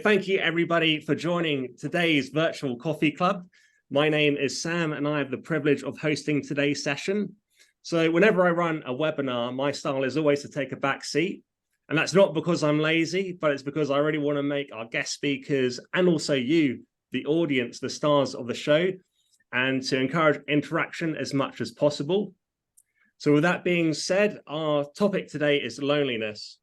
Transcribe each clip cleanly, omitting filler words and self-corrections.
Thank you everybody for joining today's virtual coffee club. My name is Sam and I have the privilege of hosting today's session. So whenever I run a webinar, my style is always to take a back seat. And that's not because I'm lazy, but it's because I really want to make our guest speakers and also you, the audience, the stars of the show, and to encourage interaction as much as possible. So with that being said, our topic today is loneliness.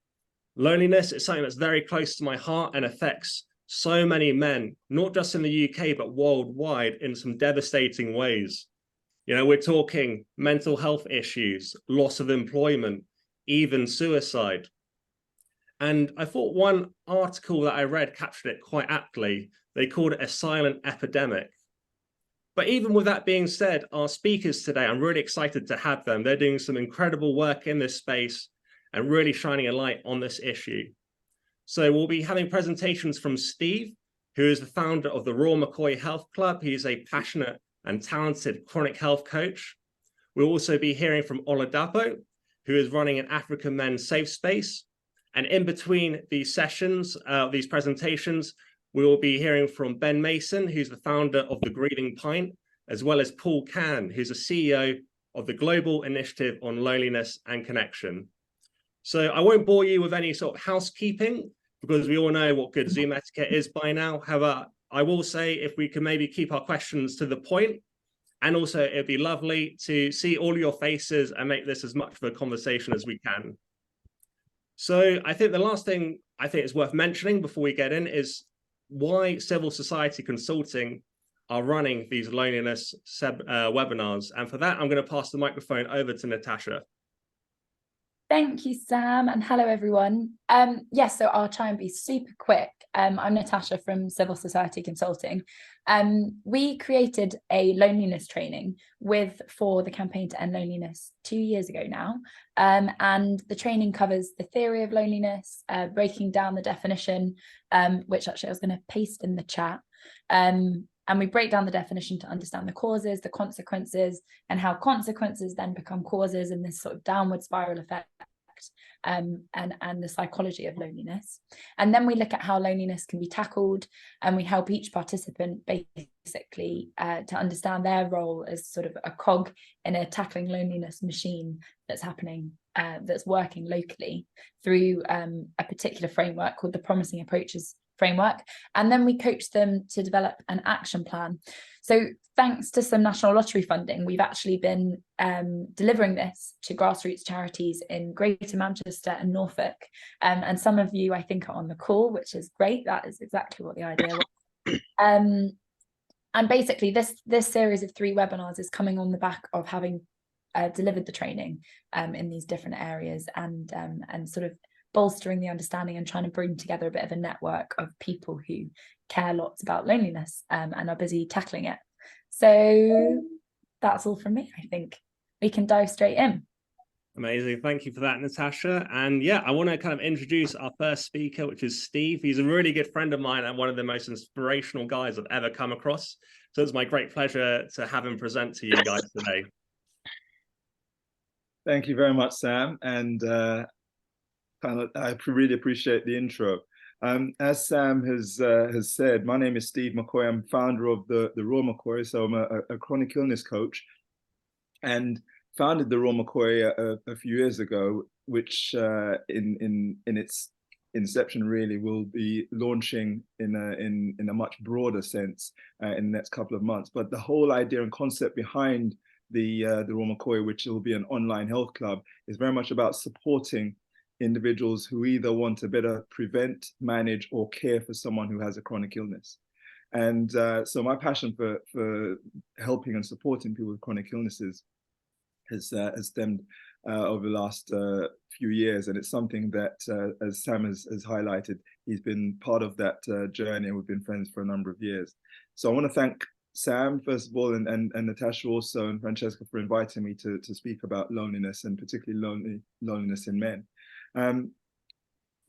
Loneliness is something that's very close to my heart and affects so many men, not just in the UK, but worldwide in some devastating ways. You know, we're talking mental health issues, loss of employment, even suicide. And I thought one article that I read captured it quite aptly. They called it a silent epidemic. But even with that being said, our speakers today, I'm really excited to have them. They're doing some incredible work in this space and really shining a light on this issue. So we'll be having presentations from Steve, who is the founder of the Royal McKoy Health Club. He's a passionate and talented chronic health coach. We'll also be hearing from Oladapo, who is running an African men's safe space. And in between these sessions, these presentations, we will be hearing from Ben Mason, who's the founder of the Grieving Pint, as well as Paul Can, who's the CEO of the Global Initiative on Loneliness and Connection. So I won't bore you with any sort of housekeeping because we all know what good Zoom etiquette is by now. However, I will say if we can maybe keep our questions to the point, and also it'd be lovely to see all your faces and make this as much of a conversation as we can. So I think the last thing I think is worth mentioning before we get in is why civil society consulting are running these loneliness webinars. And for that, I'm going to pass the microphone over to Natasha. Thank you, Sam, and hello, everyone. Yes, so I'll try and be super quick. I'm Natasha from Civil Society Consulting. We created a loneliness training for the campaign to end loneliness 2 years ago now. And the training covers the theory of loneliness, breaking down the definition, which actually I was going to paste in the chat. And we break down the definition to understand the causes, the consequences, and how consequences then become causes in this sort of downward spiral effect, and the psychology of loneliness. And then we look at how loneliness can be tackled, and we help each participant basically to understand their role as sort of a cog in a tackling loneliness machine that's happening, that's working locally through a particular framework called the Promising Approaches framework. And then we coach them to develop an action plan. So thanks to some national lottery funding, we've actually been delivering this to grassroots charities in Greater Manchester and Norfolk. And some of you, I think, are on the call, which is great. That is exactly what the idea was. And basically, this series of 3 webinars is coming on the back of having delivered the training in these different areas and sort of bolstering the understanding and trying to bring together a bit of a network of people who care lots about loneliness and are busy tackling it. So that's all from me. I think we can dive straight in. Amazing. Thank you for that, Natasha. And yeah, I want to kind of introduce our first speaker, which is Steve. He's a really good friend of mine and one of the most inspirational guys I've ever come across. So it's my great pleasure to have him present to you guys today. Thank you very much, Sam. And I really appreciate the intro. As Sam has said, my name is Steve McKoy. I'm founder of the Royal McKoy, so I'm a chronic illness coach, and founded the Royal McKoy a few years ago, which in its inception really will be launching in a much broader sense in the next couple of months. But the whole idea and concept behind the Royal McKoy, which will be an online health club, is very much about supporting individuals who either want to better prevent, manage, or care for someone who has a chronic illness. And so my passion for helping and supporting people with chronic illnesses has stemmed over the last few years. And it's something that, as Sam has highlighted, he's been part of that journey, and we've been friends for a number of years. So I want to thank Sam, first of all, and Natasha also, and Francesca for inviting me to speak about loneliness, and particularly loneliness in men.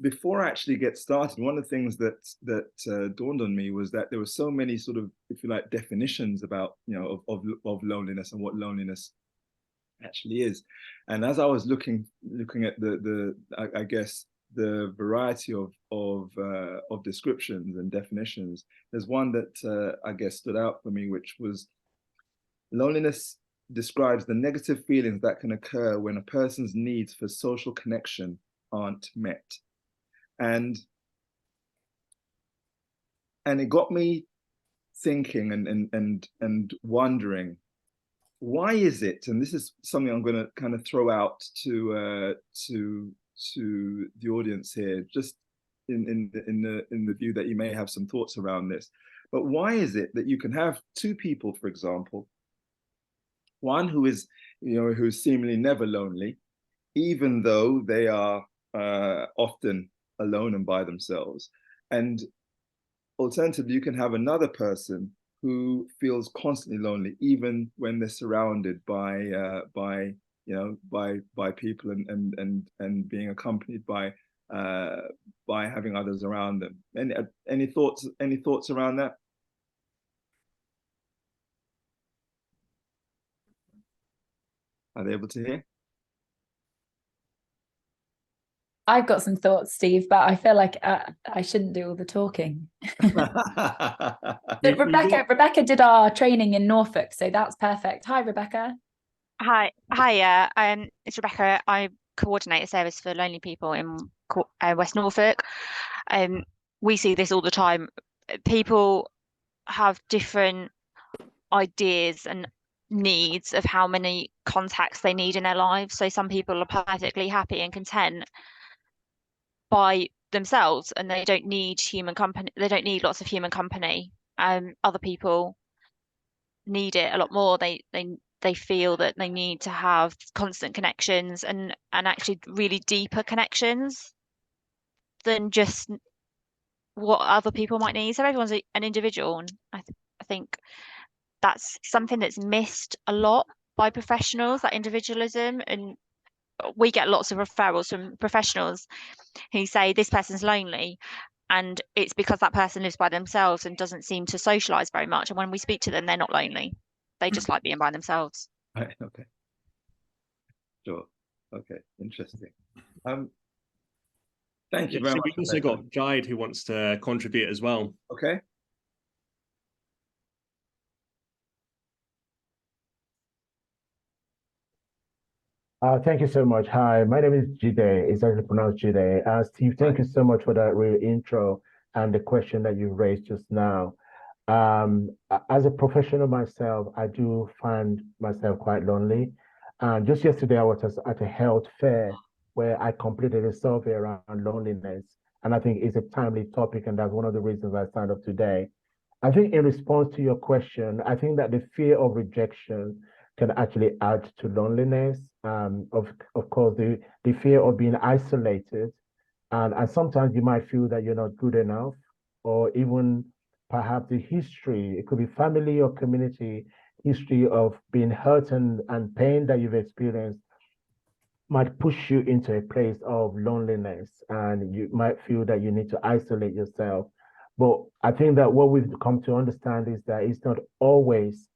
Before I actually get started, one of the things that dawned on me was that there were so many sort of, if you like, definitions about, of loneliness and what loneliness actually is. And as I was looking at I guess the variety of descriptions and definitions, there's one that I guess stood out for me, which was loneliness describes the negative feelings that can occur when a person's needs for social connection aren't met. And it got me thinking and wondering, why is it, and this is something I'm going to kind of throw out to the audience here, just in the view that you may have some thoughts around this, but why is it that you can have two people, for example, one who is, who's seemingly never lonely, even though they are often alone and by themselves, and alternatively, you can have another person who feels constantly lonely, even when they're surrounded by people and being accompanied by having others around them. Any thoughts around that? Are they able to hear? I've got some thoughts, Steve, but I feel like I shouldn't do all the talking. But Rebecca did our training in Norfolk, so that's perfect. Hi, Rebecca. Hi, it's Rebecca. I coordinate a service for lonely people in West Norfolk. We see this all the time. People have different ideas and needs of how many contacts they need in their lives. So some people are perfectly happy and content by themselves, and they don't need human company. They don't need lots of human company. Other people need it a lot more. They feel that they need to have constant connections and actually really deeper connections than just what other people might need. So everyone's an individual, and I think that's something that's missed a lot by professionals, that individualism. And we get lots of referrals from professionals who say this person's lonely, and it's because that person lives by themselves and doesn't seem to socialize very much. And when we speak to them, they're not lonely. They just like being by themselves. Right, okay. Sure. Okay, interesting. Thank you very much. We've also got Jide who wants to contribute as well. Okay. Thank you so much. Hi, my name is Jide. It's actually pronounced Jide. Steve, thank you so much for that real intro and the question that you raised just now. As a professional myself, I do find myself quite lonely. And just yesterday, I was at a health fair where I completed a survey around loneliness. And I think it's a timely topic, and that's one of the reasons I signed up today. I think in response to your question, I think that the fear of rejection can actually add to loneliness. Of course, the fear of being isolated. And sometimes you might feel that you're not good enough, or even perhaps the history, it could be family or community history of being hurt and pain that you've experienced might push you into a place of loneliness, and you might feel that you need to isolate yourself. But I think that what we've come to understand is that it's not always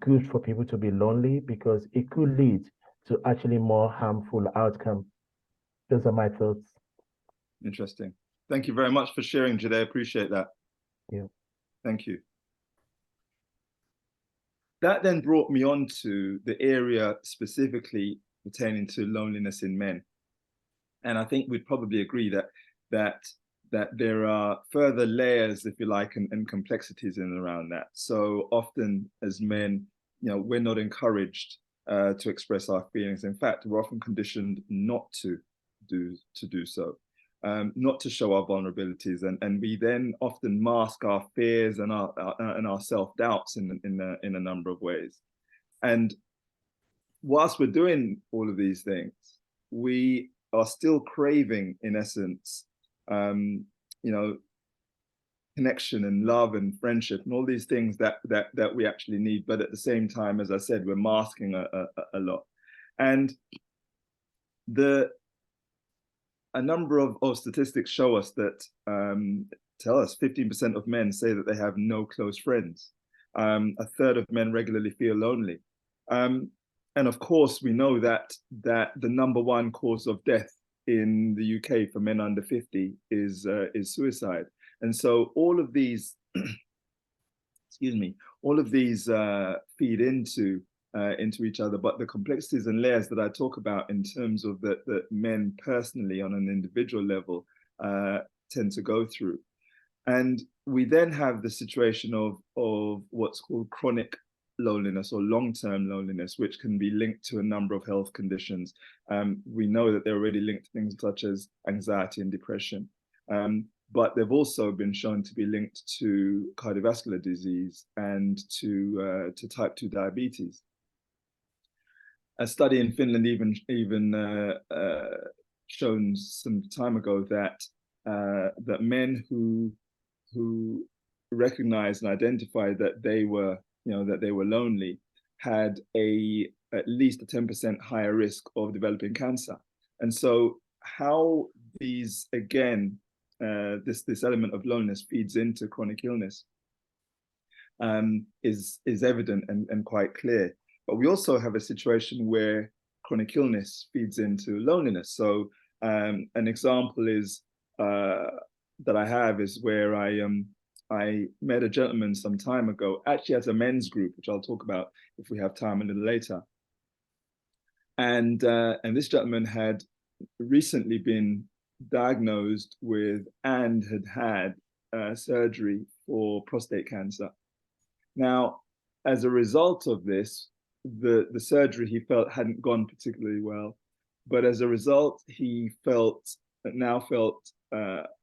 good for people to be lonely, because it could lead to actually more harmful outcome. Those are my thoughts. Interesting. Thank you very much for sharing, Jide. I appreciate that. Yeah. Thank you. That then brought me on to the area specifically pertaining to loneliness in men. And I think we'd probably agree that there are further layers, if you like, and complexities in and around that. So often as men, we're not encouraged to express our feelings. In fact, we're often conditioned not to do so, not to show our vulnerabilities, and we then often mask our fears and our self-doubts in a number of ways. And whilst we're doing all of these things, we are still craving, in essence, connection and love and friendship and all these things that we actually need. But at the same time, as I said, we're masking a lot. And a number of statistics show us that tell us 15% of men say that they have no close friends. A third of men regularly feel lonely. And of course, we know that the number one cause of death in the UK for men under 50 is suicide. And so all of these, excuse me, all of these feed into each other, but the complexities and layers that I talk about in terms of that men personally on an individual level tend to go through. And we then have the situation of what's called chronic loneliness or long-term loneliness, which can be linked to a number of health conditions. We know that they're already linked to things such as anxiety and depression, but they've also been shown to be linked to cardiovascular disease and to type 2 diabetes. A study in Finland even shown some time ago that that men who recognized and identified that they were lonely had at least a 10% higher risk of developing cancer. And so how these, again, this element of loneliness feeds into chronic illness is evident and quite clear. But we also have a situation where chronic illness feeds into loneliness. So an example is that I have is where I met a gentleman some time ago, actually as a men's group, which I'll talk about if we have time a little later. And this gentleman had recently been diagnosed with and had surgery for prostate cancer. Now, as a result of this, the surgery he felt hadn't gone particularly well, but as a result, he now felt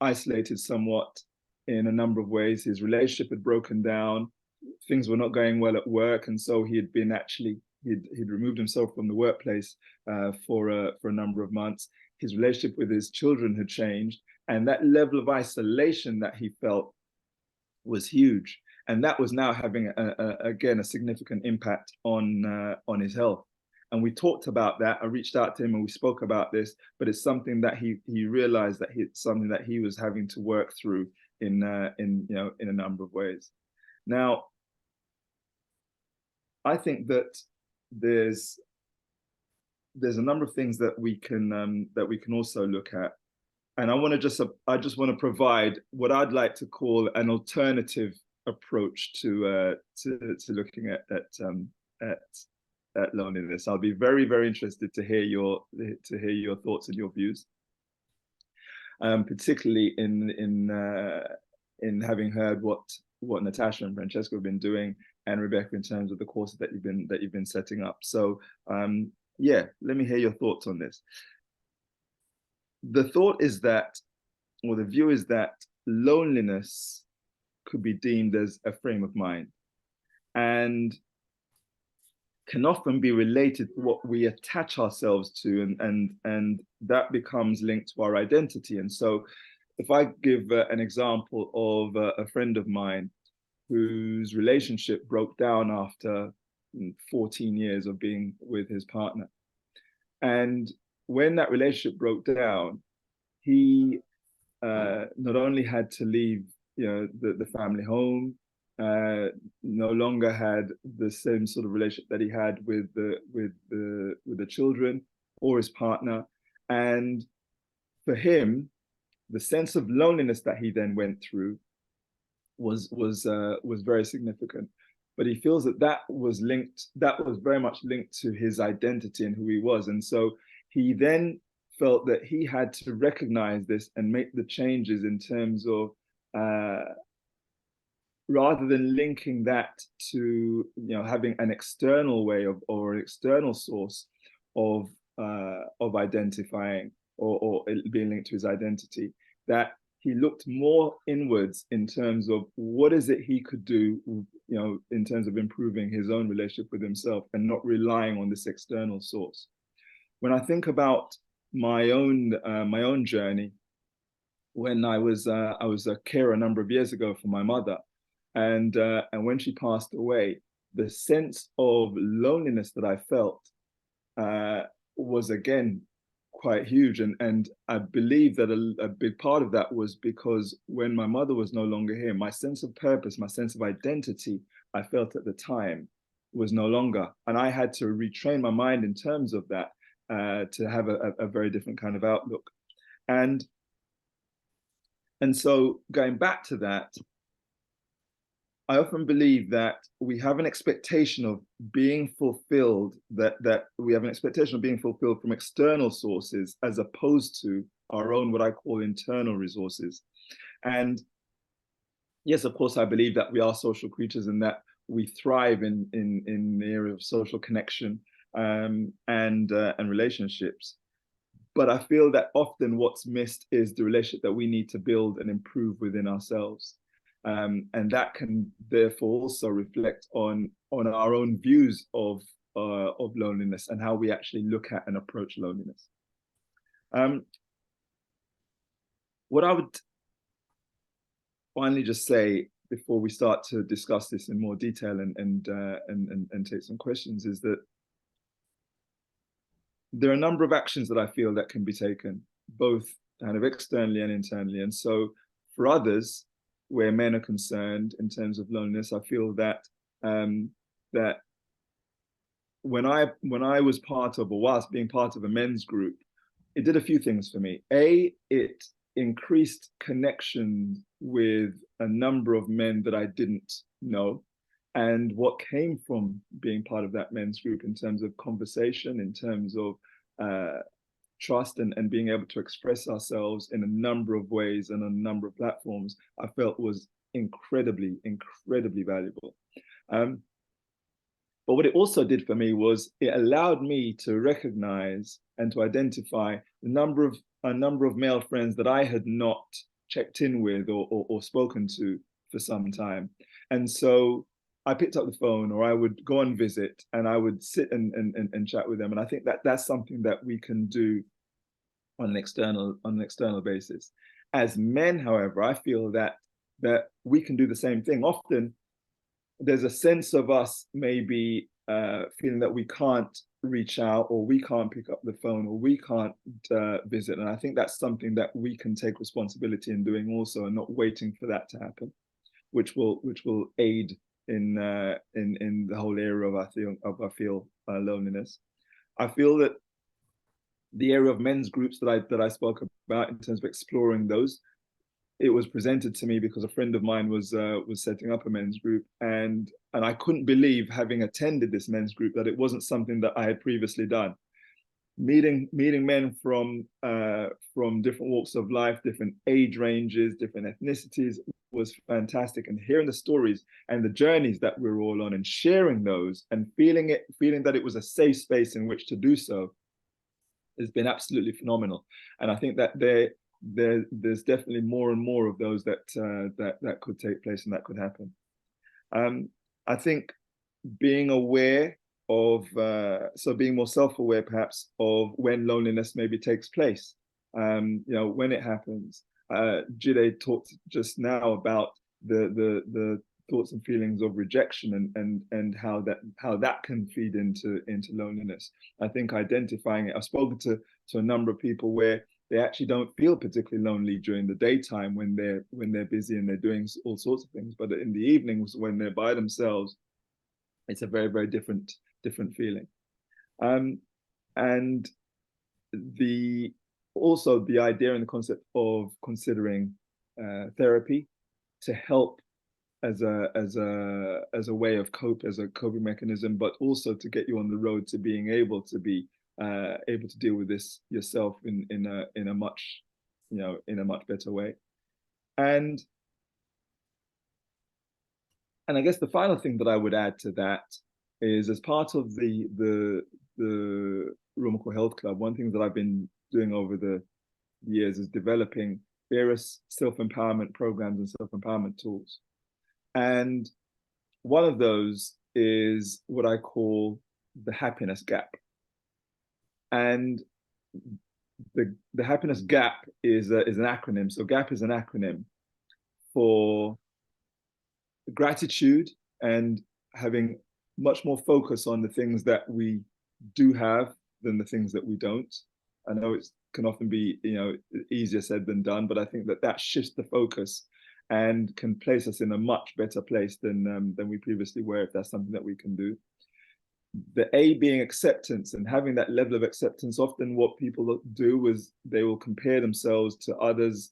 isolated somewhat in a number of ways. His relationship had broken down, things were not going well at work, and so he'd removed himself from the workplace for a number of months. His relationship with his children had changed, and that level of isolation that he felt was huge, and that was now having again a significant impact on his health. And we talked about that. I reached out to him and we spoke about this, but it's something that he realized that it's something that he was having to work through in a number of ways. Now, I think that there's a number of things that we can also look at, and I just want to provide what I'd like to call an alternative approach to looking at loneliness. I'll be very, very interested to hear your thoughts and your views, particularly in having heard what Natasha and Francesco have been doing, and Rebecca, in terms of the courses that you've been setting up. So yeah, let me hear your thoughts on this. The thought is that, or the view is that, loneliness could be deemed as a frame of mind, and can often be related to what we attach ourselves to, and that becomes linked to our identity. And so if I give an example of a friend of mine whose relationship broke down after 14 years of being with his partner, and when that relationship broke down, he not only had to leave the family home, no longer had the same sort of relationship that he had with the children or his partner, and for him, the sense of loneliness that he then went through was very significant. But he feels that was very much linked to his identity and who he was, and so he then felt that he had to recognize this and make the changes in terms of rather than linking that to having an external way of, or an external source of identifying or being linked to his identity, that he looked more inwards in terms of what is it he could do, in terms of improving his own relationship with himself and not relying on this external source. When I think about my own journey, when I was a carer a number of years ago for my mother, and when she passed away, the sense of loneliness that I felt was again quite huge, and I believe that a big part of that was because when my mother was no longer here, my sense of purpose, my sense of identity I felt at the time was no longer, and I had to retrain my mind in terms of that. to have a very different kind of outlook. And so going back to that, I often believe that we have an expectation of being fulfilled, that we have an expectation of being fulfilled from external sources as opposed to our own, what I call internal resources. And yes, of course, I believe that we are social creatures and that we thrive in the area of social connection and relationships. But I feel that often what's missed is the relationship that we need to build and improve within ourselves. And that can therefore also reflect on our own views of loneliness and how we actually look at and approach loneliness. What I would finally just say before we start to discuss this in more detail and take some questions is that there are a number of actions that I feel that can be taken, both kind of externally and internally. And so for others, where men are concerned in terms of loneliness, I feel that that when I was part of, or whilst being part of a men's group, it did a few things for me. It increased connection with a number of men that I didn't know. And what came from being part of that men's group in terms of conversation, in terms of trust and being able to express ourselves in a number of ways and on a number of platforms, I felt was incredibly, incredibly valuable. But what it also did for me was it allowed me to recognize and to identify a number of male friends that I had not checked in with or spoken to for some time. And so I picked up the phone, or I would go and visit, and I would sit and chat with them. And I think that that's something that we can do on an external basis. As men, however, I feel that we can do the same thing. Often there's a sense of us maybe feeling that we can't reach out, or we can't pick up the phone, or we can't visit. And I think that's something that we can take responsibility in doing also, and not waiting for that to happen, which will aid in the whole area of loneliness. I feel that the area of men's groups that I spoke about in terms of exploring those, it was presented to me because a friend of mine was setting up a men's group, and I couldn't believe, having attended this men's group, that it wasn't something that I had previously done. Meeting men from different walks of life, different age ranges, different ethnicities was fantastic. And hearing the stories and the journeys that we're all on, and sharing those, and feeling that it was a safe space in which to do so, has been absolutely phenomenal. And I think that there's definitely more and more of those that could take place and that could happen. I think being aware of, so being more self-aware perhaps of when loneliness maybe takes place, when it happens. Jide talked just now about the thoughts and feelings of rejection and how that can feed into loneliness. I think identifying it, I've spoken to a number of people where they actually don't feel particularly lonely during the daytime when they're busy and they're doing all sorts of things, but in the evenings when they're by themselves, it's a very, very different feeling. And also the idea and the concept of considering therapy to help as a way of as a coping mechanism, but also to get you on the road to being able to deal with this yourself in a much better way. And I guess the final thing that I would add to that is, as part of the Royal McKoy Health Club, one thing that I've been doing over the years is developing various self-empowerment programs and self-empowerment tools. And one of those is what I call the happiness gap. And the happiness gap is an acronym. So GAP is an acronym for gratitude and having much more focus on the things that we do have than the things that we don't. I know it can often be easier said than done, but I think that shifts the focus and can place us in a much better place than we previously were, if that's something that we can do. the A being acceptance, and having that level of acceptance. Often what people do is they will compare themselves to others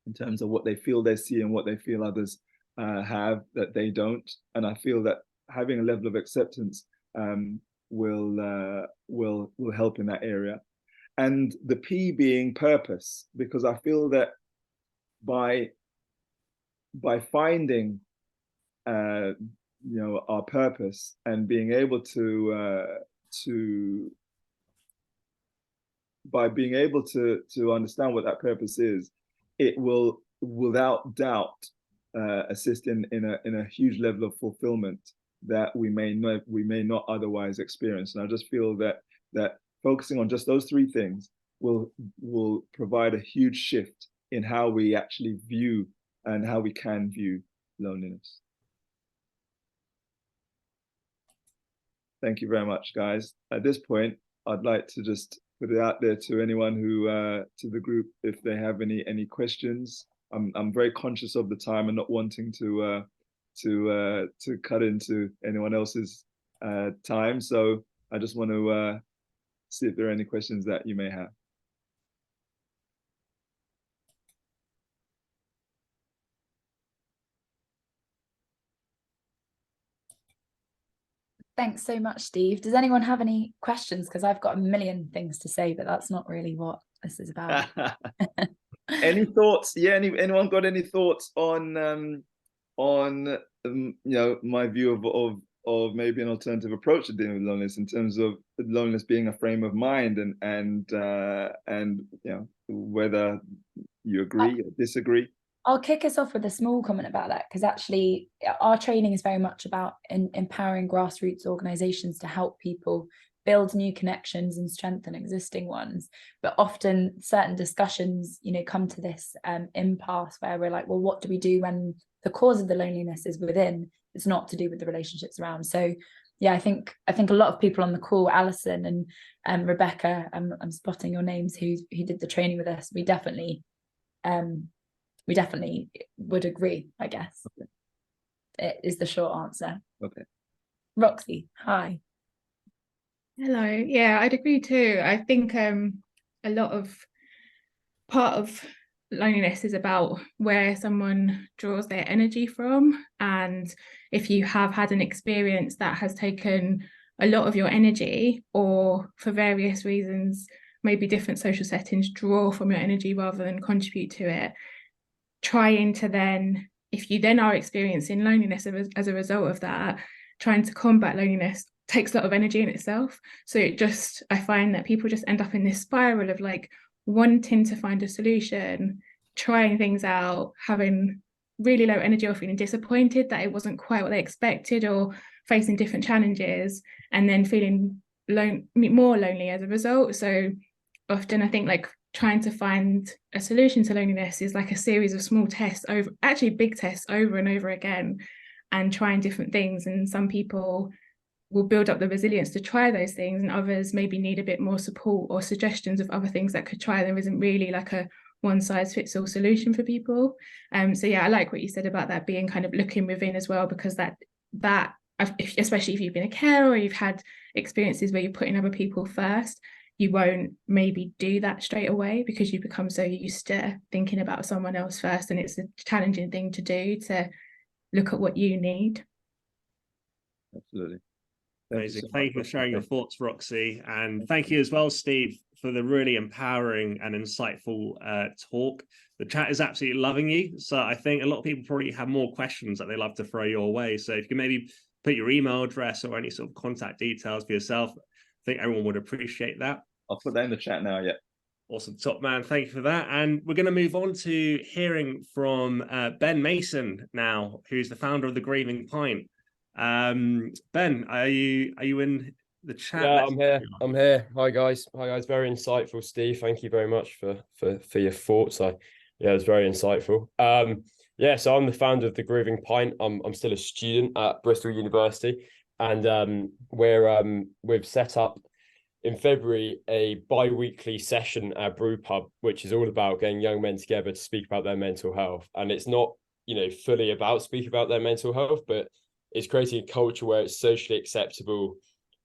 in terms of what they feel they see and what they feel others have that they don't. And I feel that having a level of acceptance will help in that area. And the P being purpose, because I feel that by finding our purpose and being able to understand what that purpose is, it will without doubt assist in a huge level of fulfillment that we may not otherwise experience. And I just feel that focusing on just those three things will provide a huge shift in how we actually view and how we can view loneliness. Thank you very much, guys. At this point, I'd like to just put it out there to anyone who, to the group, if they have any questions. I'm very conscious of the time and not wanting to cut into anyone else's time. So I just want to see if there are any questions that you may have. Thanks so much, Steve. Does anyone have any questions? Because I've got a million things to say, but that's not really what this is about. Any thoughts? Yeah, anyone got any thoughts on my view of maybe an alternative approach to dealing with loneliness, in terms of loneliness being a frame of mind, and whether you agree or disagree? I'll kick us off with a small comment about that, because actually our training is very much about empowering grassroots organizations to help people build new connections and strengthen existing ones. But often certain discussions, come to this impasse where we're like, well, what do we do when the cause of the loneliness is within? It's not to do with the relationships around. So yeah, I think a lot of people on the call, Alison and Rebecca, I'm spotting your names, who did the training with us, we definitely would agree, I guess. Okay. It is the short answer. Okay. Roxy, hi. Hello. Yeah, I'd agree too. I think a lot of part of loneliness is about where someone draws their energy from. And if you have had an experience that has taken a lot of your energy, or for various reasons, maybe different social settings draw from your energy rather than contribute to it, trying to then, if you then are experiencing loneliness as a result of that, trying to combat loneliness takes a lot of energy in itself. So I find that people just end up in this spiral of like wanting to find a solution, trying things out, having really low energy, or feeling disappointed that it wasn't quite what they expected, or facing different challenges, and then feeling more lonely as a result. So often I think like trying to find a solution to loneliness is like a series of small tests, big tests over and over again, and trying different things. And some people will build up the resilience to try those things, and others maybe need a bit more support or suggestions of other things that could try. There isn't really like a one size fits all solution for people. So yeah, I like what you said about that being kind of looking within as well, because that especially if you've been a carer or you've had experiences where you're putting other people first, you won't maybe do that straight away because you become so used to thinking about someone else first, and it's a challenging thing to do, to look at what you need. Absolutely. Amazing. Thank you for sharing your thoughts, Roxy. And thank you as well, Steve, for the really empowering and insightful talk. The chat is absolutely loving you. So I think a lot of people probably have more questions that they love to throw your way. So if you can maybe put your email address or any sort of contact details for yourself, I think everyone would appreciate that. I'll put that in the chat now, yeah. Awesome, top man. Thank you for that. And we're going to move on to hearing from Ben Mason now, who's the founder of the Grieving Pint. Ben, are you in the chat? Yeah, I'm here. Hi guys. Very insightful, Steve. Thank you very much for your thoughts. Yeah, it was very insightful. So I'm the founder of the Grieving Pint. I'm still a student at Bristol University, and we've set up in February a bi-weekly session at Brew Pub, which is all about getting young men together to speak about their mental health. And it's not, fully about speaking about their mental health, but it's creating a culture where it's socially acceptable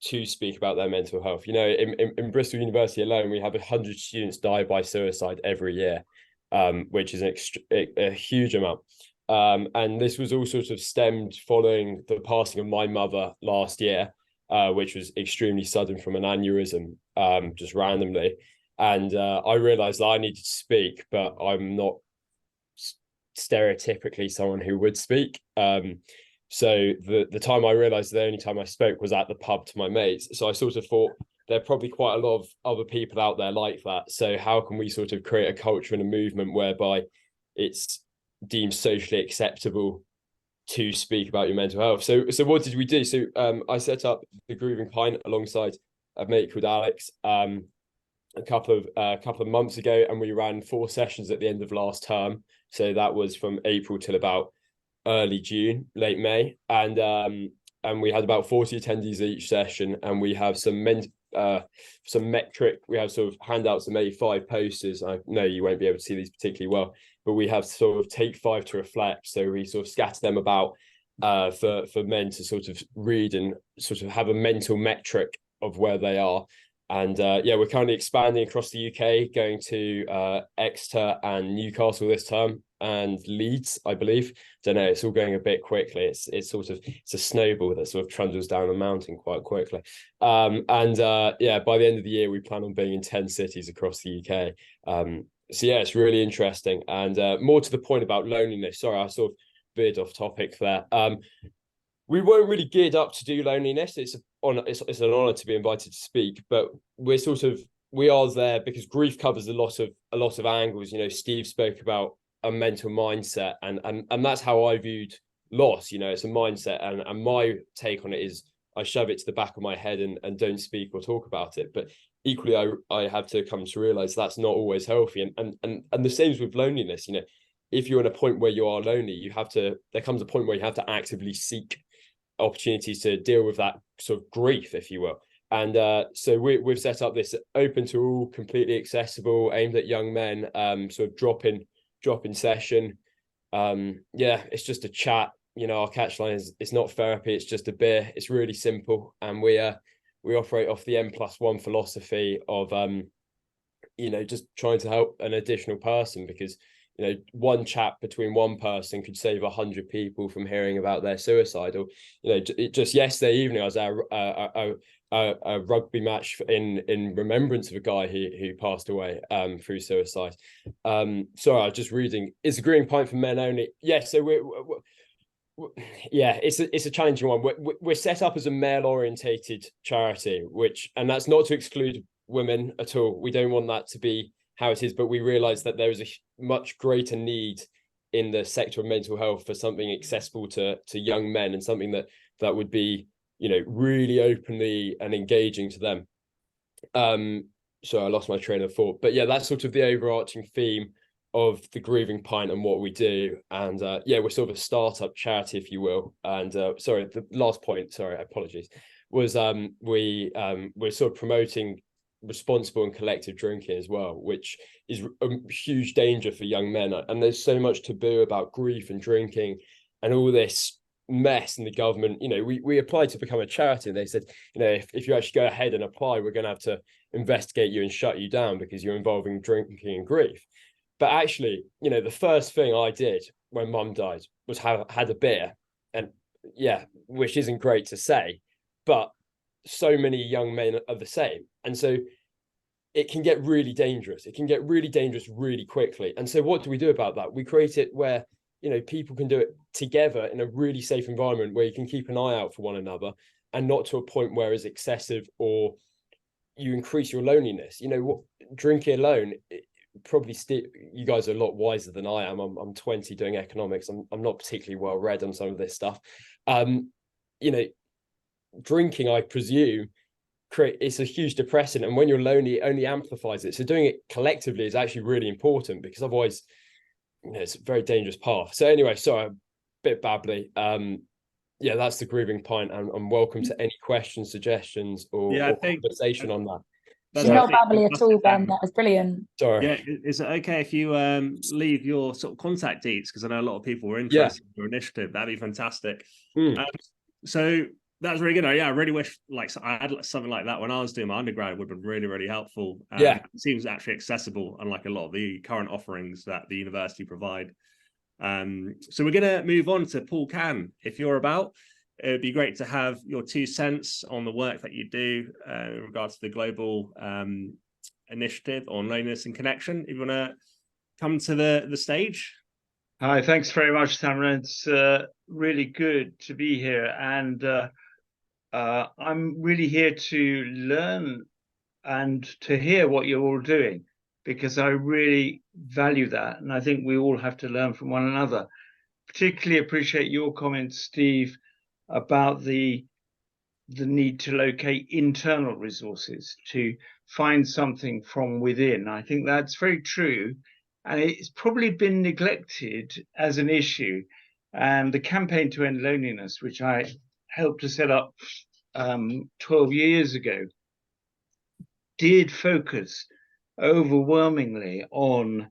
to speak about their mental health. You know, in Bristol University alone, we have 100 students die by suicide every year, which is a huge amount. And this was all sort of stemmed following the passing of my mother last year, which was extremely sudden from an aneurysm, just randomly. And I realized that I needed to speak, but I'm not stereotypically someone who would speak. So the time I realized the only time I spoke was at the pub to my mates. So I sort of thought there are probably quite a lot of other people out there like that. So how can we sort of create a culture and a movement whereby it's deemed socially acceptable to speak about your mental health? So what did we do? So I set up the Grooving Pint alongside a mate called Alex a couple of months ago, and we ran 4 sessions at the end of last term. So that was from April till about early June, late May, and we had about 40 attendees each session, and we have some metric. We have sort of handouts of maybe 5 posters. I know you won't be able to see these particularly well, but we have sort of take 5 to reflect. So we sort of scatter them about for men to sort of read and sort of have a mental metric of where they are. And yeah, we're currently expanding across the UK, going to Exeter and Newcastle this term, and Leeds, I believe. Don't know, it's all going a bit quickly. It's a snowball that sort of trundles down a mountain quite quickly. Yeah, by the end of the year, we plan on being in 10 cities across the UK. So yeah, it's really interesting. And more to the point about loneliness. Sorry, I sort of veered off topic there. We weren't really geared up to do loneliness. It's an honor to be invited to speak, but we are there because grief covers a lot of angles. You know, Steve spoke about a mental mindset, and that's how I viewed loss. You know, it's a mindset, and my take on it is I shove it to the back of my head and don't speak or talk about it. But equally, I have to come to realize that's not always healthy. And the same is with loneliness. You know, if you're in a point where you are lonely, there comes a point where you have to actively seek opportunities to deal with that sort of grief, if you will. And so we've set up this open to all, completely accessible, aimed at young men, sort of drop-in session. Yeah, it's just a chat. You know, our catchline is it's not therapy, it's just a beer. It's really simple, and we operate off the N+1 philosophy of you know, just trying to help an additional person, because you know, one chat between one person could save 100 people from hearing about their suicide. Or, you know, just yesterday evening, I was at a rugby match in remembrance of a guy who passed away through suicide. Sorry, I was just reading. It's a Green Pint for men only. Yes, so yeah, it's a challenging one. We're set up as a male-orientated charity, and that's not to exclude women at all. We don't want that to be how it is, but we realize that there is a much greater need in the sector of mental health for something accessible to young men, and something that would be, you know, really openly and engaging to them. So I lost my train of thought, but yeah, that's sort of the overarching theme of the Grieving Pint and what we do. And yeah, we're sort of a startup charity, if you will. And sorry, the last point, sorry, apologies, was we're sort of promoting responsible and collective drinking as well, which is a huge danger for young men. And there's so much taboo about grief and drinking and all this mess in the government. You know, we applied to become a charity, and they said, you know, if you actually go ahead and apply, we're going to have to investigate you and shut you down because you're involving drinking and grief. But actually, you know, the first thing I did when mum died was had a beer. And yeah, which isn't great to say, but so many young men are the same. And so it can get really dangerous. It can get really dangerous really quickly. And so what do we do about that? We create it where, you know, people can do it together in a really safe environment where you can keep an eye out for one another, and not to a point where it's excessive or you increase your loneliness. You know, drinking alone, probably you guys are a lot wiser than I am. I'm 20 doing economics. I'm not particularly well read on some of this stuff. You know, drinking, I presume, it's a huge depressant, and when you're lonely, it only amplifies it. So doing it collectively is actually really important, because otherwise, you know, it's a very dangerous path. So anyway, sorry, a bit babbly. Yeah, that's the Grieving Pint, and I'm welcome to any questions, suggestions, or conversation on that. That's not babbly at all, Ben. That was brilliant. Sorry. Yeah, is it okay if you leave your sort of contact details, because I know a lot of people were interested in your initiative? That'd be fantastic. So That's really good. Yeah, I really wish I had something like that when I was doing my undergrad. It would have been really, really helpful. Yeah. It seems actually accessible, unlike a lot of the current offerings that the university provide. So we're going to move on to Paul Can. If you're about, it'd be great to have your 2 cents on the work that you do in regards to the global initiative on loneliness and connection. If you want to come to the stage. Hi, thanks very much, Cameron. It's really good to be here, and I'm really here to learn and to hear what you're all doing, because I really value that, and I think we all have to learn from one another. Particularly appreciate your comments, Steve, about the need to locate internal resources, to find something from within. I think that's very true, and it's probably been neglected as an issue. And the campaign to end loneliness, which I helped to set up 12 years ago, did focus overwhelmingly on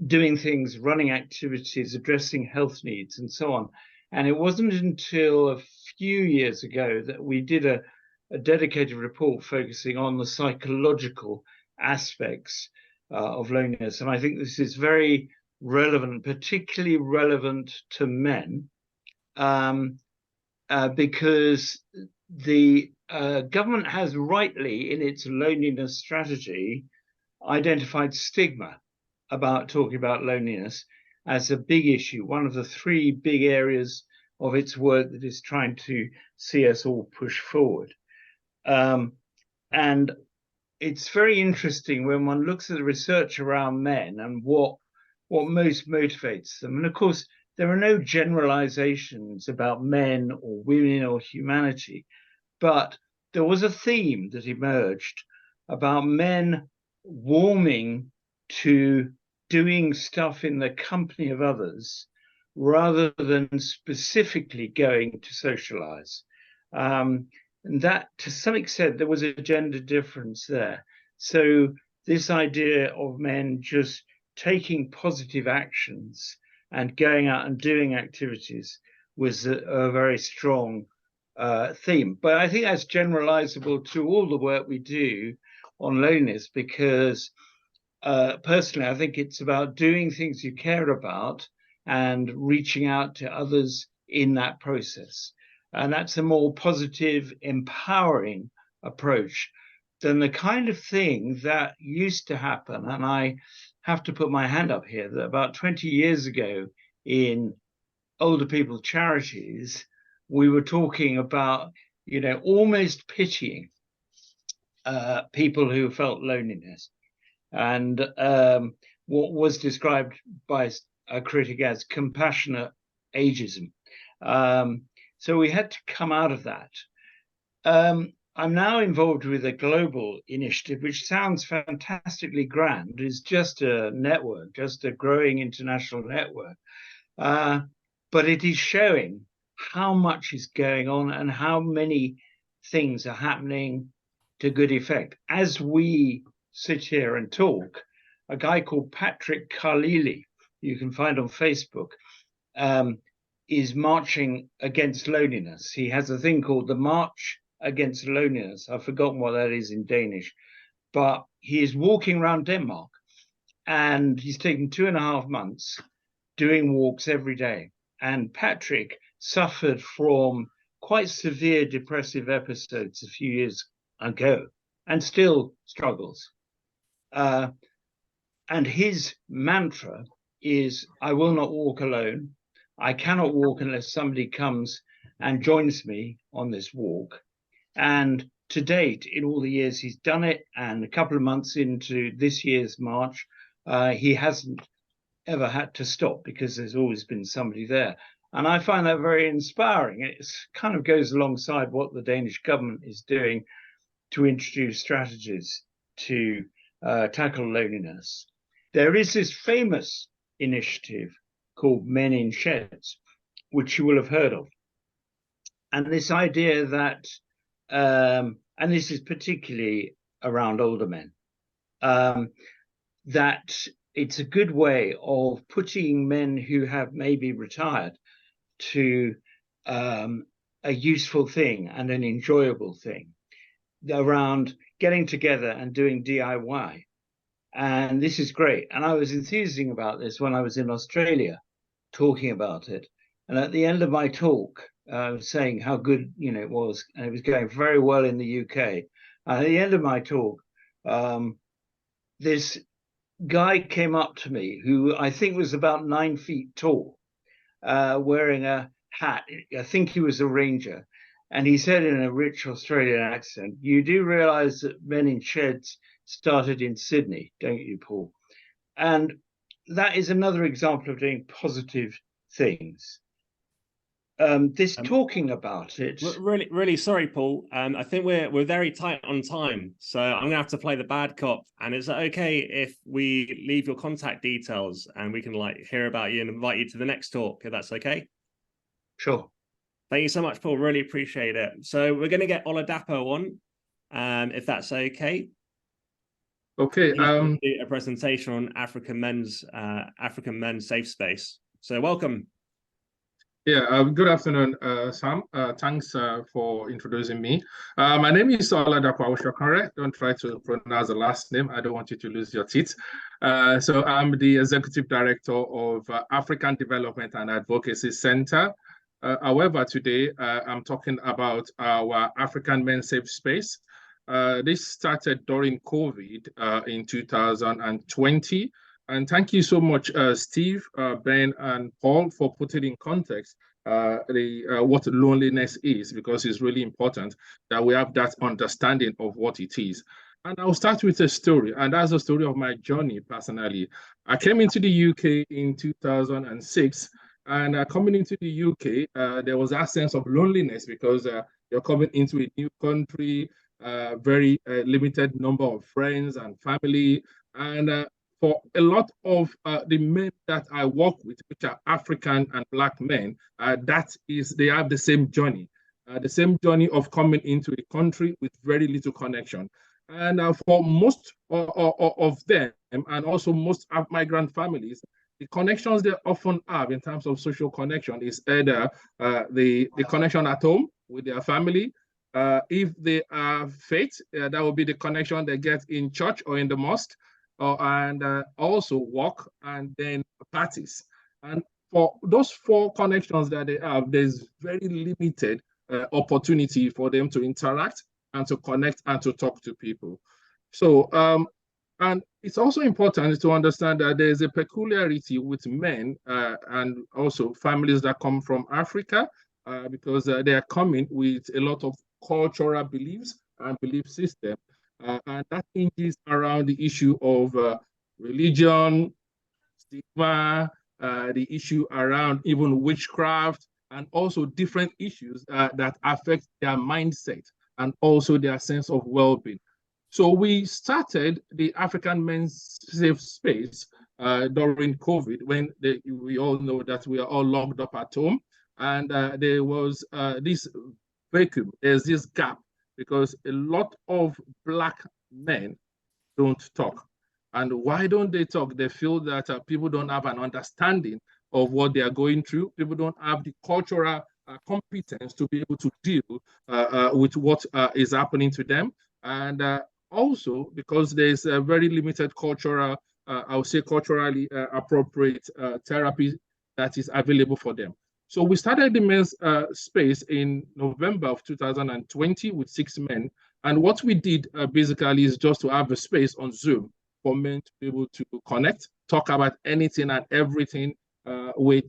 doing things, running activities, addressing health needs, and so on. And it wasn't until a few years ago that we did a dedicated report focusing on the psychological aspects of loneliness. And I think this is very relevant, particularly relevant to men, because the government has rightly, in its loneliness strategy, identified stigma about talking about loneliness as a big issue, one of the 3 big areas of its work that is trying to see us all push forward. And it's very interesting when one looks at the research around men and what most motivates them. And of course, there are no generalizations about men or women or humanity, but there was a theme that emerged about men warming to doing stuff in the company of others rather than specifically going to socialize. And that, to some extent, there was a gender difference there. So this idea of men just taking positive actions and going out and doing activities was a very strong theme. But I think that's generalizable to all the work we do on loneliness, because personally, I think it's about doing things you care about and reaching out to others in that process. And that's a more positive, empowering approach than the kind of thing that used to happen. And I have to put my hand up here that about 20 years ago in older people charities, we were talking about, almost pitying people who felt loneliness, and what was described by a critic as compassionate ageism. So we had to come out of that. I'm now involved with a global initiative, which sounds fantastically grand. It's just a network, just a growing international network. But it is showing how much is going on and how many things are happening to good effect. As we sit here and talk, a guy called Patrick Carlili, you can find on Facebook, is marching against loneliness. He has a thing called the March Against Loneliness. I've forgotten what that is in Danish, but he is walking around Denmark, and he's taken 2.5 months doing walks every day. And Patrick suffered from quite severe depressive episodes a few years ago and still struggles. And his mantra is, I will not walk alone. I cannot walk unless somebody comes and joins me on this walk. And to date, in all the years he's done it, and a couple of months into this year's march, he hasn't ever had to stop because there's always been somebody there. And I find that very inspiring. It kind of goes alongside what the Danish government is doing to introduce strategies to tackle loneliness. There is this famous initiative called Men in Sheds, which you will have heard of. And this idea that, and this is particularly around older men, that it's a good way of putting men who have maybe retired to a useful thing and an enjoyable thing around getting together and doing DIY. And this is great. And I was enthusing about this when I was in Australia talking about it. And at the end of my talk, saying how good it was, and it was going very well in the UK. And at the end of my talk, this guy came up to me who I think was about 9 feet tall, wearing a hat. I think he was a ranger. And he said in a rich Australian accent, "You do realize that Men in Sheds started in Sydney, don't you, Paul?" And that is another example of doing positive things. This talking about it. Really sorry, Paul. I think we're very tight on time, so I'm gonna have to play the bad cop. And is it okay if we leave your contact details and we can hear about you and invite you to the next talk, if that's okay? Sure. Thank you so much, Paul. Really appreciate it. So we're going to get Oladapo on, if that's okay. Okay. Do a presentation on African men's safe space. So welcome. Yeah. Good afternoon, Sam. Thanks for introducing me. My name is Oladapo Awosokanre. Don't try to pronounce the last name. I don't want you to lose your teeth. So I'm the Executive Director of African Development and Advocacy Center. However, today I'm talking about our African Men's Safe Space. This started during COVID in 2020. And thank you so much, Steve, Ben, and Paul, for putting in context what loneliness is, because it's really important that we have that understanding of what it is. And I'll start with a story, and that's a story of my journey personally. I came into the UK in 2006, and coming into the UK, there was that sense of loneliness because you're coming into a new country, very limited number of friends and family, and for a lot of the men that I work with, which are African and Black men, they have the same journey of coming into a country with very little connection. And for most of them, and also most migrant families, the connections they often have in terms of social connection is either the connection at home with their family. If they are faith, that will be the connection they get in church or in the mosque. And also work and then parties. And for those 4 connections that they have, there's very limited opportunity for them to interact and to connect and to talk to people. So, and it's also important to understand that there's a peculiarity with men and also families that come from Africa because they are coming with a lot of cultural beliefs and belief systems. And that hinges around the issue of religion, stigma, the issue around even witchcraft, and also different issues that affect their mindset and also their sense of well-being. So we started the African Men's Safe Space during COVID, when we all know that we are all locked up at home, and there was this vacuum, there's this gap, because a lot of Black men don't talk. And why don't they talk? They feel that people don't have an understanding of what they are going through. People don't have the cultural competence to be able to deal with what is happening to them. And also because there's a very limited cultural, I would say culturally appropriate therapy that is available for them. So we started the men's space in November of 2020 with 6 men. And what we did basically is just to have a space on Zoom for men to be able to connect, talk about anything and everything with,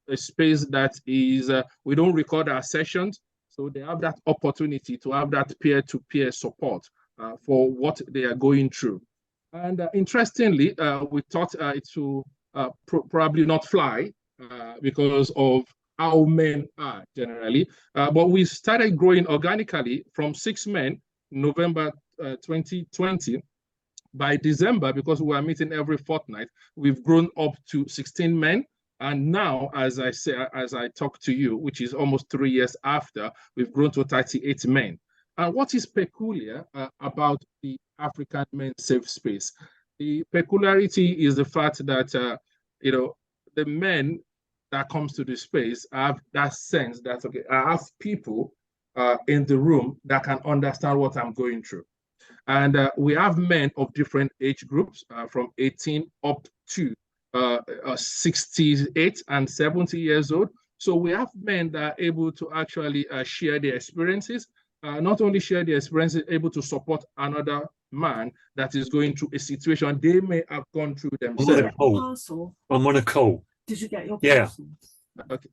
a space that is, we don't record our sessions. So they have that opportunity to have that peer-to-peer support for what they are going through. And interestingly, we thought it to probably not fly, because of how men are generally. But we started growing organically from 6 men, November 2020. By December, because we are meeting every fortnight, we've grown up to 16 men. And now, as I talk to you, which is almost 3 years after, we've grown to 38 men. And what is peculiar about the African Men's Safe Space? The peculiarity is the fact that, the men that comes to the space, I have that sense that, okay, I have people in the room that can understand what I'm going through. And we have men of different age groups, from 18 up to 68 and 70 years old. So we have men that are able to actually share their experiences, not only share their experiences, able to support another man that is going through a situation they may have gone through themselves. I'm on a call. Did you get your parcel? Okay.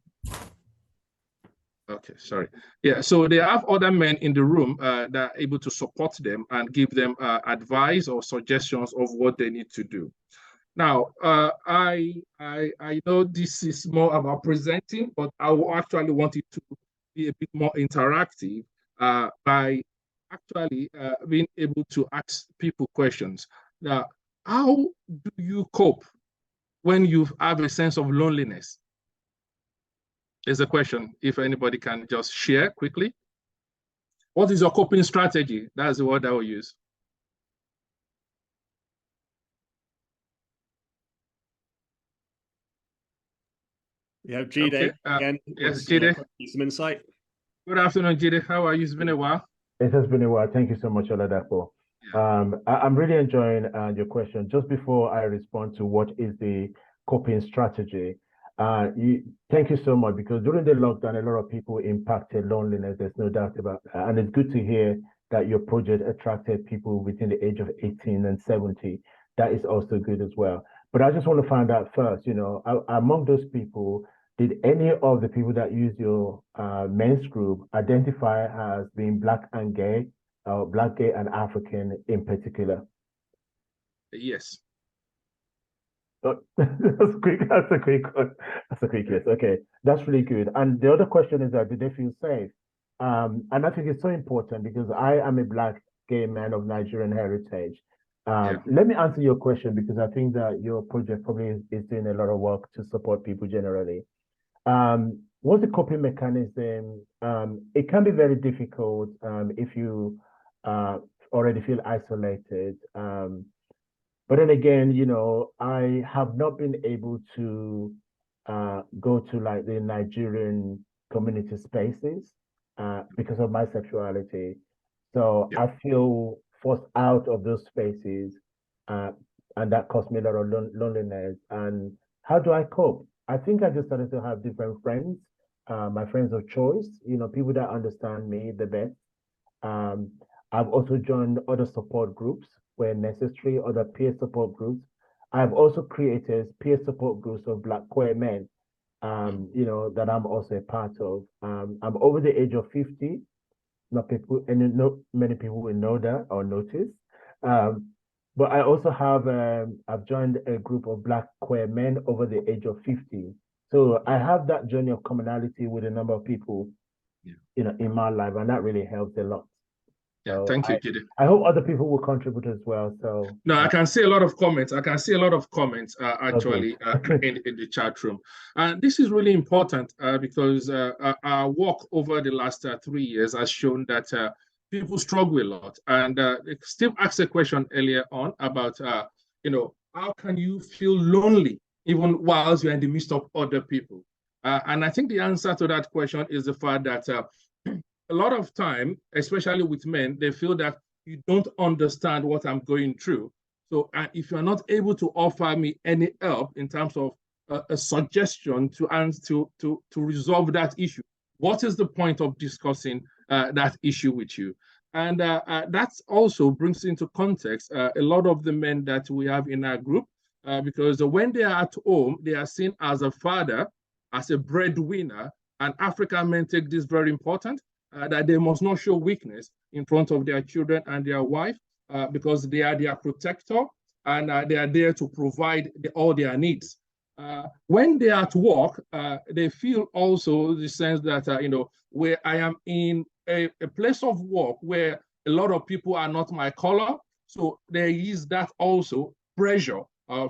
Okay, sorry. Yeah, so they have other men in the room that are able to support them and give them advice or suggestions of what they need to do. Now, I know this is more about presenting, but I actually want it to be a bit more interactive by actually being able to ask people questions. Now, how do you cope when you have a sense of loneliness? Is a question, if anybody can just share quickly. What is your coping strategy? That's the word I will use. We have Jide Okay, again. yes, Jide. Some insight. Good afternoon, Jide. How are you? It's been a while. It has been a while. Thank you so much, Oladapo. I'm really enjoying your question. Just before I respond to what is the coping strategy, thank you so much, because during the lockdown, a lot of people impacted loneliness. There's no doubt about that. And it's good to hear that your project attracted people within the age of 18 and 70. That is also good as well. But I just want to find out first, among those people, did any of the people that use your men's group identify as being Black and gay, Black, gay, and African in particular? Yes. That's quick. That's a quick one. That's a quick yes. Okay, that's really good. And the other question is that, do they feel safe? And I think it's so important, because I am a Black gay man of Nigerian heritage. Let me answer your question, because I think that your project probably is doing a lot of work to support people generally. What's the coping mechanism? It can be very difficult if you already feel isolated. But then again, I have not been able to go to like the Nigerian community spaces because of my sexuality. So I feel forced out of those spaces, and that caused me a lot of loneliness. And how do I cope? I think I just started to have different friends, my friends of choice, people that understand me the best. I've also joined other support groups where necessary, other peer support groups. I've also created peer support groups of Black queer men, that I'm also a part of. I'm over the age of 50. Not many people will know that or notice. But I also have, I've joined a group of Black queer men over the age of 50. So I have that journey of commonality with a number of people, in my life, and that really helps a lot. Yeah, so thank you, Jide. I hope other people will contribute as well. So no, I can see a lot of comments. Actually in the chat room. And this is really important because our work over the last 3 years has shown that people struggle a lot. And Steve asked a question earlier on about, how can you feel lonely even whilst you're in the midst of other people? And I think the answer to that question is the fact that a lot of time, especially with men, they feel that you don't understand what I'm going through. So if you're not able to offer me any help in terms of a suggestion to resolve that issue, what is the point of discussing that issue with you? And that also brings into context a lot of the men that we have in our group, because when they are at home, they are seen as a father, as a breadwinner, and African men take this very important. That they must not show weakness in front of their children and their wife, because they are their protector, and they are there to provide all their needs. When they are at work, they feel also the sense that, where I am in a place of work where a lot of people are not my color, so there is that also pressure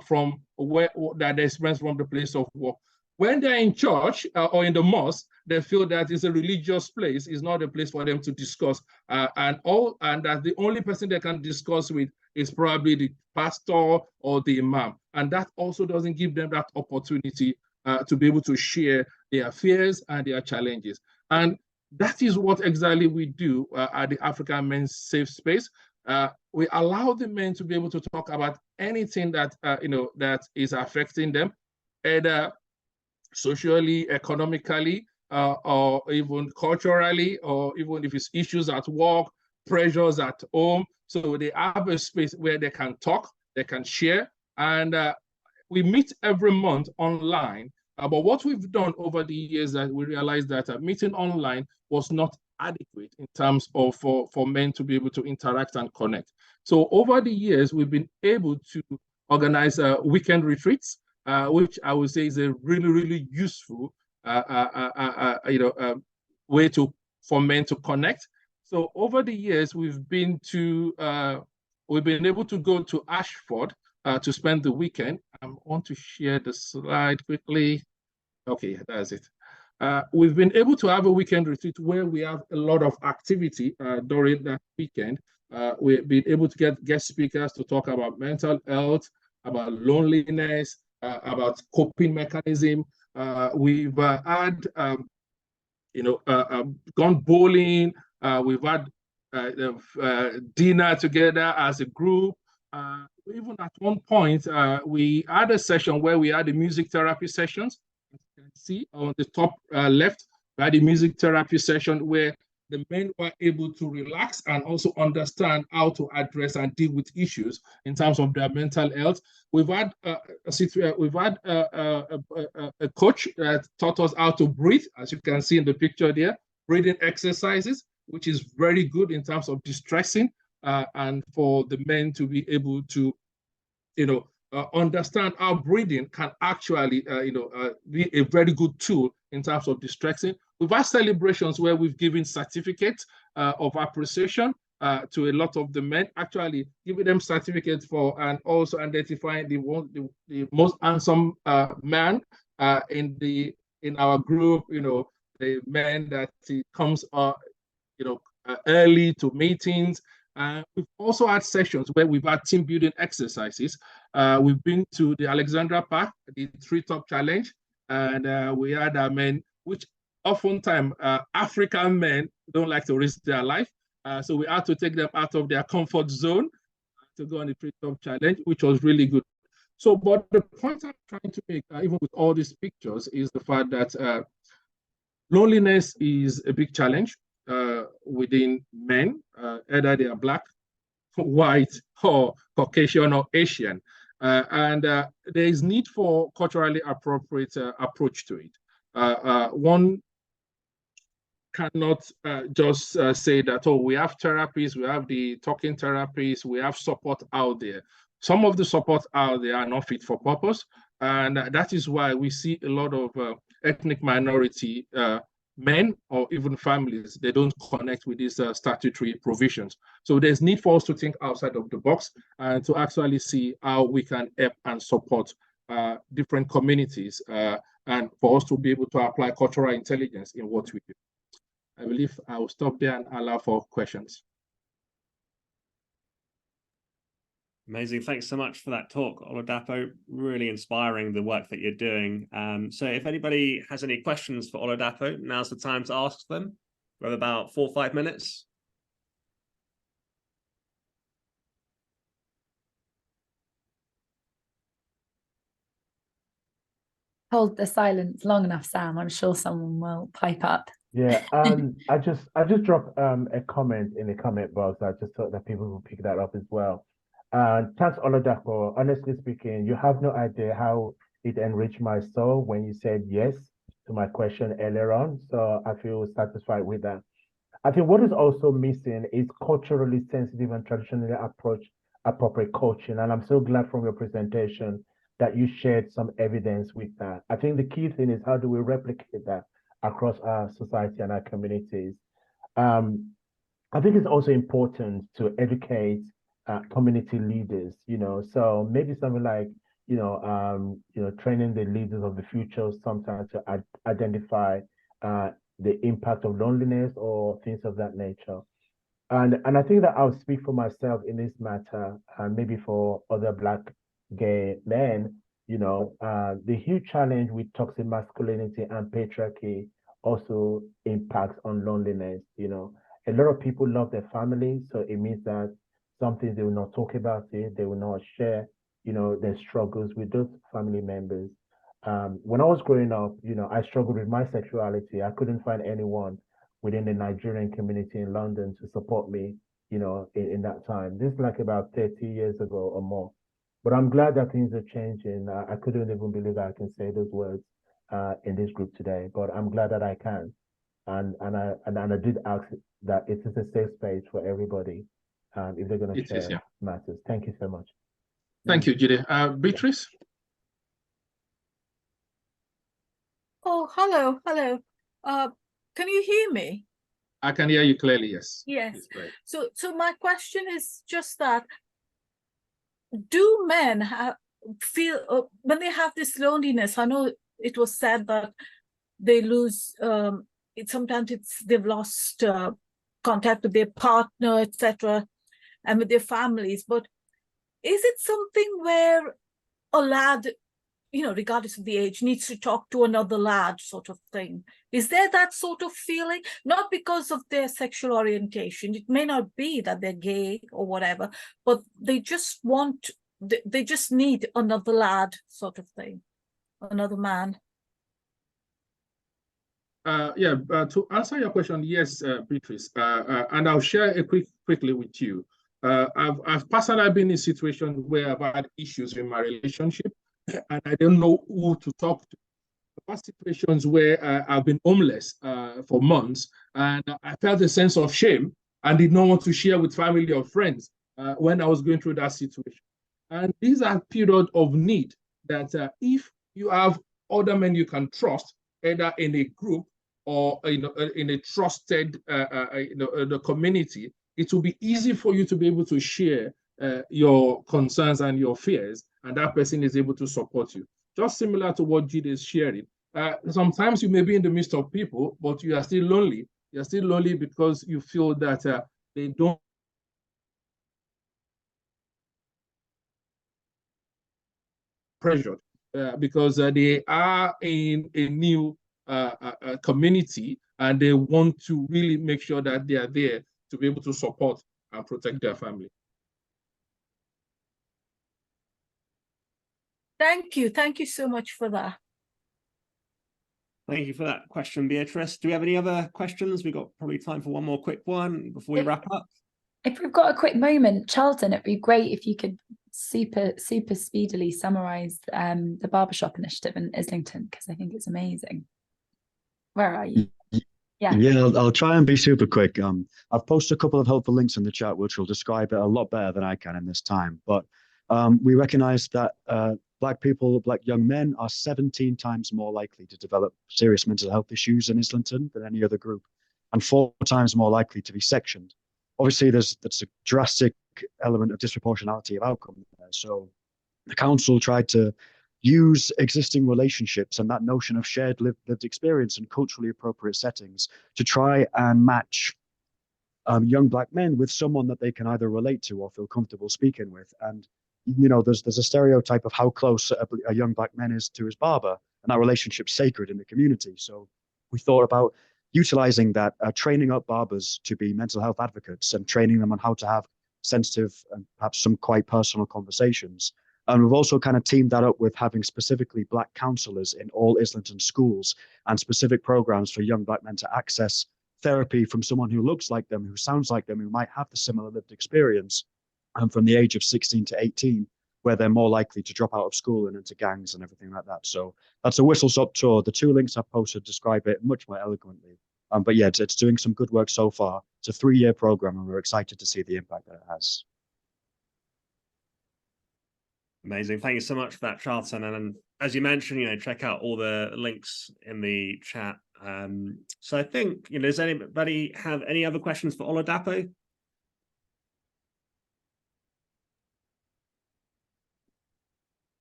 from that they experience from the place of work. When they're in church or in the mosque, they feel that it's a religious place. It's not a place for them to discuss, and that the only person they can discuss with is probably the pastor or the imam, and that also doesn't give them that opportunity to be able to share their fears and their challenges. And that is what exactly we do at the African Men's Safe Space. We allow the men to be able to talk about anything that that is affecting them, either socially, economically, or even culturally, or even if it's issues at work, pressures at home. So they have a space where they can talk, they can share, and we meet every month online. But what we've done over the years, that we realized that meeting online was not adequate in terms of for men to be able to interact and connect. So over the years, we've been able to organize weekend retreats, which I would say is a really, really useful way for men to connect. So over the years, we've been able to go to Ashford to spend the weekend. I want to share the slide quickly. Okay, that's it. We've been able to have a weekend retreat where we have a lot of activity during that weekend. We've been able to get guest speakers to talk about mental health, about loneliness, about coping mechanism. We've had, gone bowling. We've had dinner together as a group. Even at one point, we had a session where we had the music therapy sessions. As you can see on the top left, we had a music therapy session where the men were able to relax and also understand how to address and deal with issues in terms of their mental health. We've had a coach that taught us how to breathe, as you can see in the picture there, breathing exercises, which is very good in terms of distressing and for the men to be able to, understand how breathing can actually, be a very good tool in terms of distressing. We've had celebrations where we've given certificates of appreciation to a lot of the men, actually giving them certificates for and also identifying the most handsome man in our group. The men that comes early to meetings. We've also had sessions where we've had team building exercises. We've been to the Alexandra Park, the Treetop Challenge, and we had our men, which oftentimes African men don't like to risk their life. So we had to take them out of their comfort zone to go on the Treetop Challenge, which was really good. So, but the point I'm trying to make, even with all these pictures, is the fact that loneliness is a big challenge within men, either they are Black, white, or Caucasian or Asian. And there is need for culturally appropriate approach to it. One cannot just say that, oh, we have therapies, we have the talking therapies, we have support out there. Some of the support out there are not fit for purpose. And that is why we see a lot of ethnic minority men or even families, they don't connect with these statutory provisions. So there's need for us to think outside of the box and to actually see how we can help and support different communities and for us to be able to apply cultural intelligence in what we do. I believe I will stop there and allow for questions. Amazing. Thanks so much for that talk, Oladapo. Really inspiring, the work that you're doing. So if anybody has any questions for Oladapo, now's the time to ask them. We have about 4 or 5 minutes. Hold the silence long enough, Sam. I'm sure someone will pipe up. Yeah, I just dropped a comment in the comment box. I just thought that people will pick that up as well. Thanks, Oladapo. Honestly speaking, you have no idea how it enriched my soul when you said yes to my question earlier on. So I feel satisfied with that. I think what is also missing is culturally sensitive and traditionally appropriate coaching. And I'm so glad from your presentation that you shared some evidence with that. I think the key thing is how do we replicate that across our society and our communities? I think it's also important to educate community leaders, so maybe something like, training the leaders of the future sometimes to identify the impact of loneliness or things of that nature. And I think that I'll speak for myself in this matter, and maybe for other Black gay men, The huge challenge with toxic masculinity and patriarchy also impacts on loneliness. A lot of people love their families, so it means that something they will not talk about it, they will not share, their struggles with those family members. When I was growing up, I struggled with my sexuality. I couldn't find anyone within the Nigerian community in London to support me, in that time. This is like about 30 years ago or more. But I'm glad that things are changing. I couldn't even believe I can say those words in this group today, but I'm glad that I can. And I did ask that it is a safe space for everybody if they're going to share yeah. matters. Thank you so much. Thank you, Jide. Beatrice? Oh, hello. Can you hear me? I can hear you clearly, yes. Yes. So my question is just that, do men feel when they have this loneliness? I know it was said that they lose sometimes they've lost contact with their partner, etc., and with their families. But is it something where a lad, regardless of the age, needs to talk to another lad, sort of thing? Is there that sort of feeling? Not because of their sexual orientation. It may not be that they're gay or whatever, but they just need another lad, sort of thing, another man. To answer your question, yes, Beatrice, and I'll share quickly with you. I've personally been in situations where I've had issues in my relationship and I don't know who to talk to. I've had situations where I've been homeless for months and I felt a sense of shame and did not want to share with family or friends when I was going through that situation. And these are periods of need that if you have other men you can trust, either in a group or in a trusted the community, it will be easy for you to be able to share your concerns and your fears, and that person is able to support you. Just similar to what Jide is sharing. Sometimes you may be in the midst of people, but you are still lonely. You're still lonely because you feel that they don't pressured because they are in a new community and they want to really make sure that they are there to be able to support and protect their family. Thank you so much for that. Thank you for that question, Beatrice. Do we have any other questions? We've got probably time for one more quick one before we wrap up. If we've got a quick moment, Charlton, it'd be great if you could super speedily summarize the barbershop initiative in Islington, because I think it's amazing. Where are you? Yeah, I'll try and be super quick. I've posted a couple of helpful links in the chat which will describe it a lot better than I can in this time. But we recognize that Black people, Black young men, are 17 times more likely to develop serious mental health issues in Islington than any other group, and 4 times more likely to be sectioned. Obviously, that's a drastic element of disproportionality of outcome there. So the council tried to use existing relationships and that notion of shared lived experience in culturally appropriate settings to try and match young Black men with someone that they can either relate to or feel comfortable speaking with. And there's a stereotype of how close a young Black man is to his barber, and that relationship's sacred in the community. So we thought about utilizing that, training up barbers to be mental health advocates and training them on how to have sensitive and perhaps some quite personal conversations. And we've also kind of teamed that up with having specifically Black counselors in all Islington schools and specific programs for young Black men to access therapy from someone who looks like them, who sounds like them, who might have the similar lived experience, and from the age of 16 to 18, where they're more likely to drop out of school and into gangs and everything like that. So that's a whistle-stop tour. The 2 links I've posted describe it much more eloquently. But yeah, it's doing some good work so far. It's a 3-year program, and we're excited to see the impact that it has. Amazing. Thank you so much for that, Charlton. And as you mentioned, check out all the links in the chat. So I think, does anybody have any other questions for Oladapo?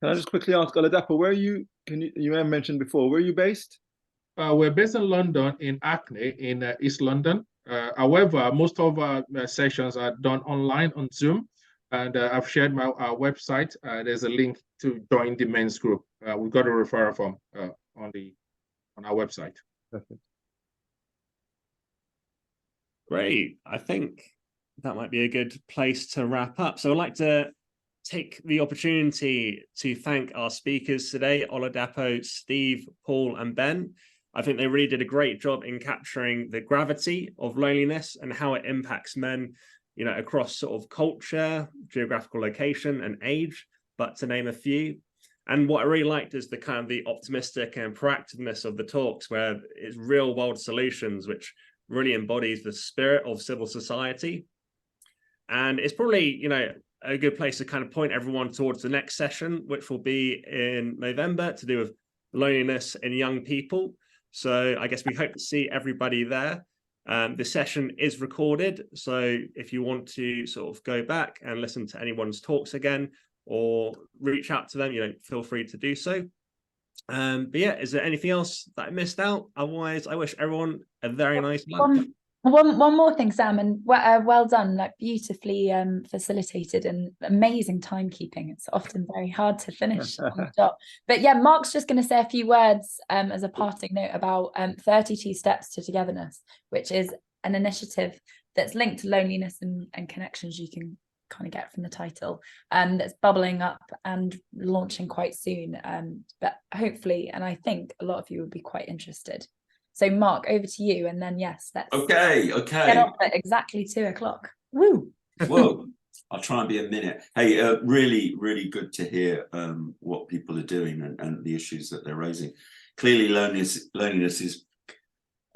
Can I just quickly ask Oladapo, where are you? You have mentioned before, where are you based? We're based in London, in Hackney, in East London. However, most of our sessions are done online on Zoom. And I've shared our website. There's a link to join the men's group. We've got a referral form on our website. Perfect. Great. I think that might be a good place to wrap up. So I'd like to take the opportunity to thank our speakers today, Oladapo, Steve, Paul, and Ben. I think they really did a great job in capturing the gravity of loneliness and how it impacts men, you know, across sort of culture, geographical location, and age, but to name a few. And what I really liked is the kind of the optimistic and proactiveness of the talks, where it's real world solutions, which really embodies the spirit of civil society. And it's probably, you know, a good place to kind of point everyone towards the next session, which will be in November, to do with loneliness in young people. So I guess we hope to see everybody there. The session is recorded, so if you want to sort of go back and listen to anyone's talks again or reach out to them, you know, feel free to do so. But yeah, is there anything else that I missed out? Otherwise, I wish everyone a very nice lunch. One more thing, Sam, and well done, like beautifully facilitated and amazing timekeeping. It's often very hard to finish on the dot. But yeah, Mark's just going to say a few words as a parting note about 32 Steps to Togetherness, which is an initiative that's linked to loneliness and connections you can kind of get from the title, that's bubbling up and launching quite soon. But hopefully, and I think a lot of you would be quite interested. So Mark, over to you, and then yes, let's okay get off at exactly 2 o'clock. Woo! Whoa, I'll try and be a minute. Hey, really good to hear what people are doing and the issues that they're raising. Clearly, loneliness is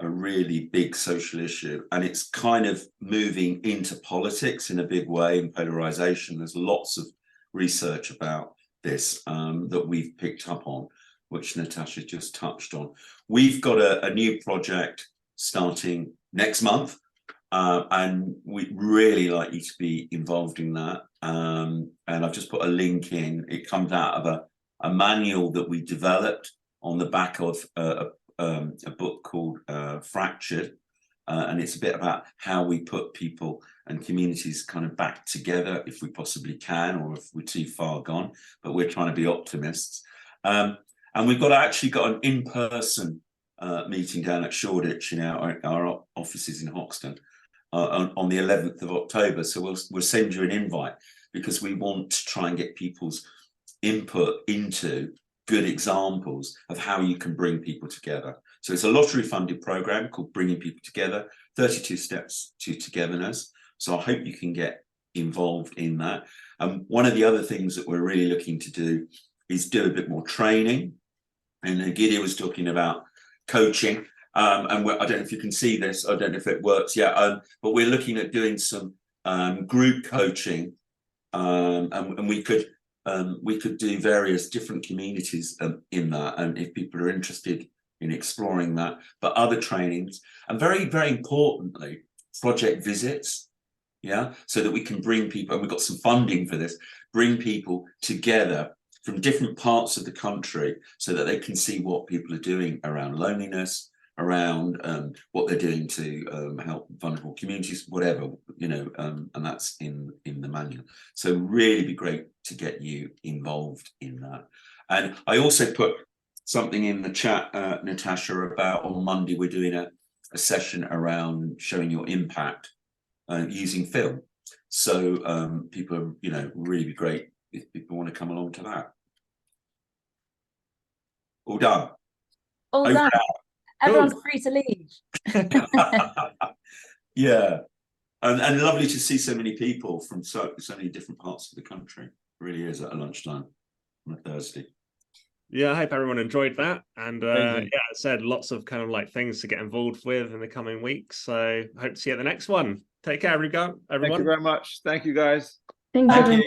a really big social issue, and it's kind of moving into politics in a big way, and polarization. There's lots of research about this that we've picked up on, which Natasha just touched on. We've got a new project starting next month, and we'd really like you to be involved in that. And I've just put a link in. It comes out of a manual that we developed on the back of a book called Fractured, and it's a bit about how we put people and communities kind of back together if we possibly can, or if we're too far gone, but we're trying to be optimists. And we've actually got an in-person meeting down at Shoreditch in our offices in Hoxton on the 11th of October. So we'll send you an invite, because we want to try and get people's input into good examples of how you can bring people together. So it's a lottery-funded program called Bringing People Together, 32 Steps to Togetherness. So I hope you can get involved in that. And one of the other things that we're really looking to do is do a bit more training. And Gideon was talking about coaching, and I don't know if you can see this. I don't know if it works yet, but we're looking at doing some group coaching, and we could do various different communities in that, and if people are interested in exploring that, but other trainings, and very importantly, project visits, so that we can bring people, and we've got some funding for this, bring people together from different parts of the country so that they can see what people are doing around loneliness, around what they're doing to help vulnerable communities, whatever, and that's in the manual. So really be great to get you involved in that. And I also put something in the chat, Natasha, about on Monday we're doing a session around showing your impact using film. So people are, really be great if people want to come along to that. All done. All Over done. Everyone's Cool. free to leave. Yeah, and lovely to see so many people from so many different parts of the country. It really is at a lunchtime on a Thursday. Yeah, I hope everyone enjoyed that. And yeah, Amazing. I said lots of kind of like things to get involved with in the coming weeks. So hope to see you at the next one. Take care, everyone. Thank you very much. Thank you, guys. Thank you.